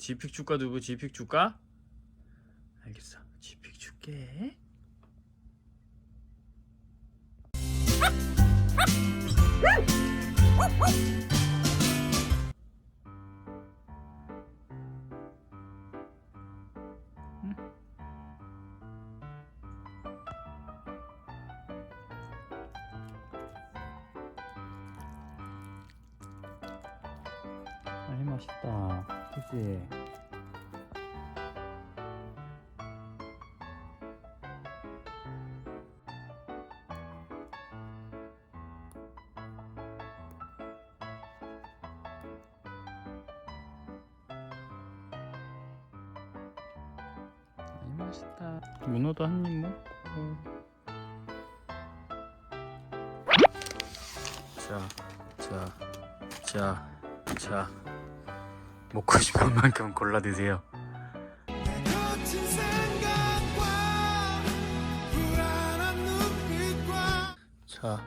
지픽 줄까 두부? 지픽 줄까? 알겠어. 지픽 줄게. 아이 맛있다. 그치? 아이 맛있다. 문어도 한 입 먹고. 자, 먹고 싶은 만큼 골라 드세요. 자,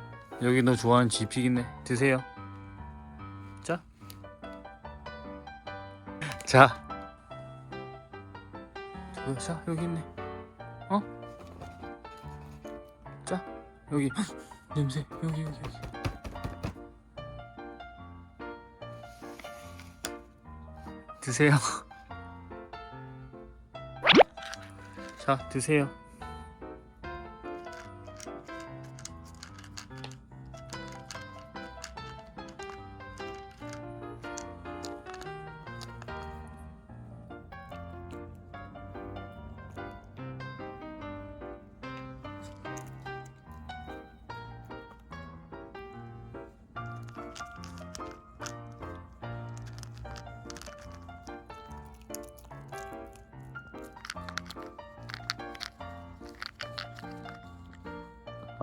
여기 너 좋아하는 지픽 있네. 드세요. 자, 여기 있네. 어? 자, 여기. 냄새. 여기. 드세요. 자, 드세요.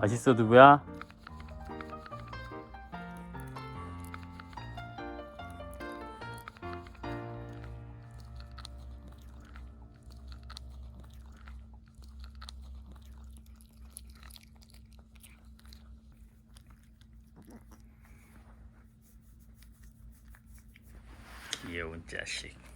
맛있어, 두부야? 귀여운 자식.